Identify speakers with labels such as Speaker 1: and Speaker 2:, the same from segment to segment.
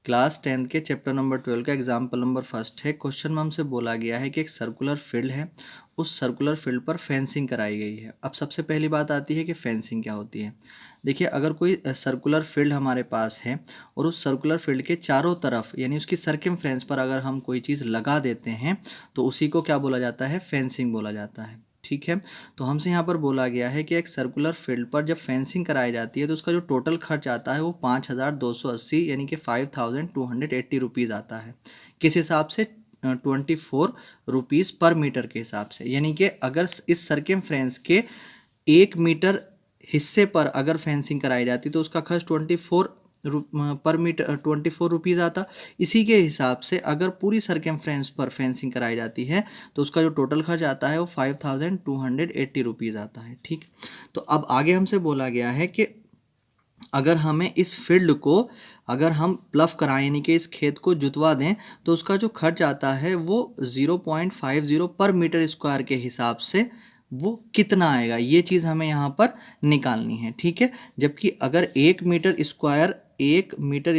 Speaker 1: Class 10 के chapter number 12 का example number first है। क्वेश्चन में हमसे बोला गया है कि एक सर्कुलर फील्ड है, उस सर्कुलर फील्ड पर फेंसिंग कराई गई है। अब सबसे पहली बात आती है कि फेंसिंग क्या होती है। देखिए, अगर कोई सर्कुलर फील्ड हमारे पास है और उस सर्कुलर फील्ड के चारों तरफ यानी उसकी सर्कमफ्रेंस पर अगर हम कोई चीज़ लगा देते हैं तो उसी को क्या बोला जाता है, फेंसिंग बोला जाता है। ठीक है, तो हमसे यहाँ पर बोला गया है कि एक सर्कुलर फील्ड पर जब फेंसिंग कराई जाती है तो उसका जो टोटल खर्च आता है वो 5280 यानी कि 5280 रुपीज़ आता है। किस हिसाब से? 24 रुपीज़ पर मीटर के हिसाब से। यानी कि अगर इस सर्कमफ्रेंस के 1 मीटर हिस्से पर अगर फेंसिंग कराई जाती तो उसका खर्च 24 पर मीटर 24 रुपीज़ आता। इसी के हिसाब से अगर पूरी सर्कमफ्रेंस पर फेंसिंग कराई जाती है तो उसका जो टोटल खर्च आता है वो 5280 रुपीज़ आता है। ठीक, तो अब आगे हमसे बोला गया है कि अगर हमें इस फील्ड को अगर हम प्लफ कराएं यानी कि इस खेत को जुतवा दें तो उसका जो खर्च आता है वो 0.50 पर मीटर स्क्वायर के हिसाब से वो कितना आएगा, ये चीज़ हमें यहाँ पर निकालनी है। ठीक है, जबकि अगर 1 मीटर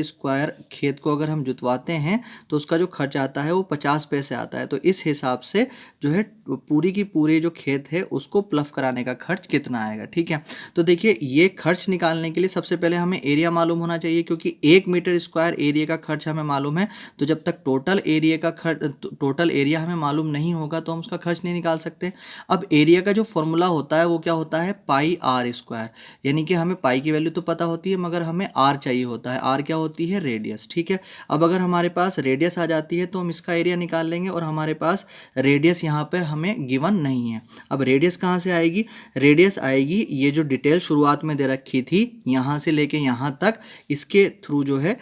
Speaker 1: स्क्वायर खेत को अगर हम जुतवाते हैं तो उसका जो खर्च आता है वो 50 पैसे आता है। तो इस हिसाब से जो है पूरी की पूरी जो खेत है उसको प्लफ कराने का खर्च कितना आएगा। ठीक है, तो देखिए, ये खर्च निकालने के लिए सबसे पहले हमें एरिया मालूम होना चाहिए, क्योंकि 1 मीटर स्क्वायर एरिया का खर्च हमें मालूम है। तो जब तक टोटल एरिया हमें मालूम नहीं होगा तो हम उसका खर्च नहीं निकाल सकते। अब एरिया का जो फॉर्मूला होता है वो क्या होता है, पाई आर स्क्वायर। यानी कि हमें पाई की वैल्यू तो पता होती है मगर हमें आर चाहिए होता है। आर क्या होती है, रेडियस। ठीक है, अब अगर हमारे पास रेडियस आ जाती है तो हम इसका एरिया निकाल लेंगे और हमारे पास रेडियस यहाँ पर हमें गिवन नहीं है। अब रेडियस कहाँ से आएगी? रेडियस आएगी ये जो डिटेल शुरुआत में दे रखी थी यहाँ से लेके यहाँ तक, इसके थ्रू जो है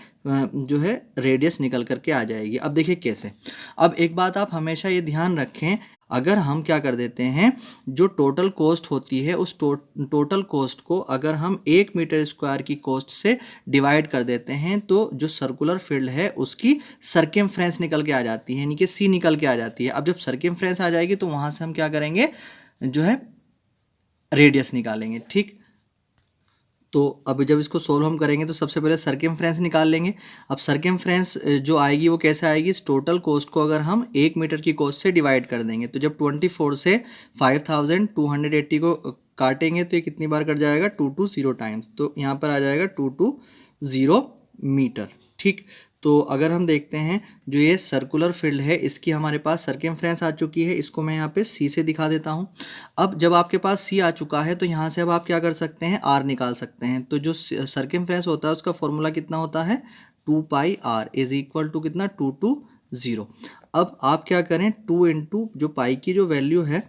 Speaker 1: रेडियस निकल करके आ जाएगी। अब देखिए कैसे। अब एक बात आप हमेशा ये ध्यान रखें, अगर हम क्या कर देते हैं, जो टोटल कॉस्ट होती है उस टोटल कॉस्ट को अगर हम 1 मीटर स्क्वायर की कॉस्ट से डिवाइड कर देते हैं तो जो सर्कुलर फील्ड है उसकी सर्कमफ्रेंस निकल के आ जाती है, यानी कि सी निकल के आ जाती है। अब जब सर्कमफ्रेंस आ जाएगी तो वहाँ से हम क्या करेंगे, जो है रेडियस निकालेंगे। ठीक, तो अब जब इसको सोल्व हम करेंगे तो सबसे पहले सर्कमफ्रेंस निकाल लेंगे। अब सर्कमफ्रेंस जो आएगी वो कैसे आएगी, इस टोटल कॉस्ट को अगर हम 1 मीटर की कॉस्ट से डिवाइड कर देंगे तो जब 24 से 5280 को काटेंगे तो ये कितनी बार कट जाएगा, 220 टाइम्स। तो यहाँ पर आ जाएगा 220 मीटर। ठीक, तो अगर हम देखते हैं जो ये सर्कुलर फील्ड है इसकी हमारे पास सर्कमफ्रेंस आ चुकी है, इसको मैं यहाँ पे सी से दिखा देता हूँ। अब जब आपके पास सी आ चुका है तो यहाँ से अब आप क्या कर सकते हैं, आर निकाल सकते हैं। तो जो सर्कमफ्रेंस होता है उसका फॉर्मूला कितना होता है, 2 पाई आर इज इक्वल टू कितना, 220। अब आप क्या करें, 2 इंटू जो पाई की जो वैल्यू है,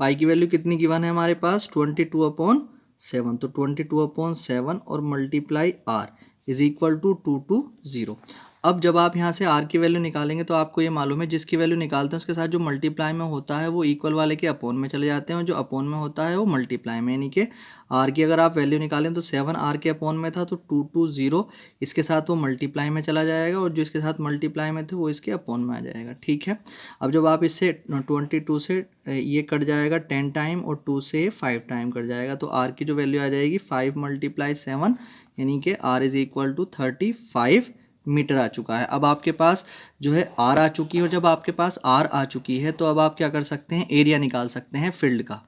Speaker 1: पाई की वैल्यू कितनी गिवन है हमारे पास, 22/7। तो 22/7 और multiply R is equal to 220। अब जब आप यहाँ से आर की वैल्यू निकालेंगे तो आपको ये मालूम है जिसकी वैल्यू निकालते हैं उसके साथ जो मल्टीप्लाई में होता है वो इक्वल वाले के अपोन में चले जाते हैं और जो अपोन में होता है वो मल्टीप्लाई में। यानी कि आर की अगर आप वैल्यू निकालें तो 7 आर के अपोन में था तो 220 इसके साथ वो मल्टीप्लाई में चला जाएगा और जो इसके साथ मल्टीप्लाई में थे वो इसके अपोन में आ जाएगा। ठीक है, अब जब आप इससे 22 से ये कट जाएगा 10 टाइम और 2 से 5 टाइम कट जाएगा तो आर की जो वैल्यू आ जाएगी 5 × 7 यानी कि R is equal to 35 metre आ चुका है। अब आपके पास जो है आर आ चुकी है और जब आपके पास आर आ चुकी है तो अब आप क्या कर सकते हैं, एरिया निकाल सकते हैं फील्ड का।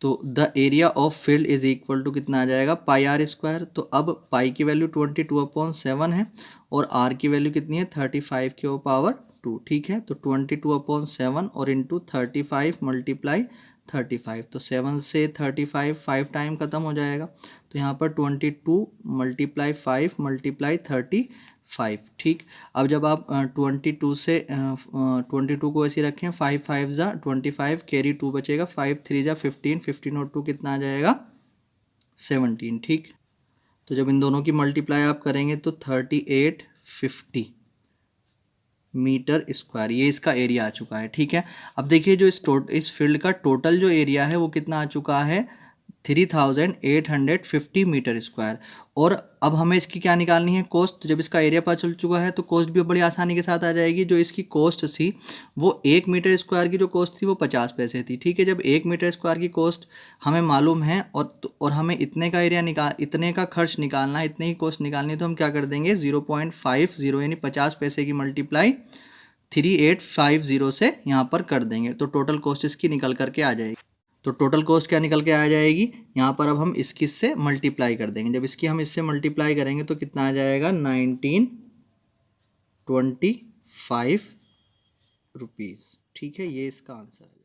Speaker 1: तो the area of field is equal to कितना आ जाएगा, पाई आर स्क्वायर। तो अब पाई की वैल्यू 22/7 है और आर की वैल्यू कितनी है, 35 की पावर 2। ठीक है, तो 22/7 और इंटू 35 मल्टीप्लाई 35। तो 7 से 35 5 टाइम ख़त्म हो जाएगा तो यहाँ पर 22 मल्टीप्लाई 5 मल्टीप्लाई 35। ठीक, अब जब आप 22 से 22 को ऐसे रखें, 5 5 जा 25 कैरी 2 बचेगा, 5 3 जा 15 15 और 2 कितना आ जाएगा, 17। ठीक, तो जब इन दोनों की मल्टीप्लाई आप करेंगे तो 3850 मीटर स्क्वायर ये इसका एरिया आ चुका है। ठीक है, अब देखिए जो इस फील्ड का टोटल जो एरिया है वो कितना आ चुका है, 3850 मीटर स्क्वायर। और अब हमें इसकी क्या निकालनी है, कॉस्ट। तो जब इसका एरिया पता चल चुका है तो कॉस्ट भी बड़ी आसानी के साथ आ जाएगी। जो इसकी कॉस्ट थी वो 1 मीटर स्क्वायर की जो कॉस्ट थी वो 50 पैसे थी, ठीक है। जब 1 मीटर स्क्वायर की कॉस्ट हमें मालूम है और हमें इतने का एरिया इतने का खर्च निकालना है, इतने की कॉस्ट निकालनी है, तो हम क्या कर देंगे 0.50 यानी 50 पैसे की मल्टीप्लाई 3850 से यहाँ पर कर देंगे, तो टोटल कॉस्ट इसकी निकल करके आ जाएगी। तो टोटल कॉस्ट क्या निकल के आ जाएगी, यहाँ पर अब हम इसकी इससे मल्टीप्लाई कर देंगे। जब इसकी हम इससे मल्टीप्लाई करेंगे तो कितना आ जाएगा 1925 रुपीज़, ठीक है। ये इसका आंसर है।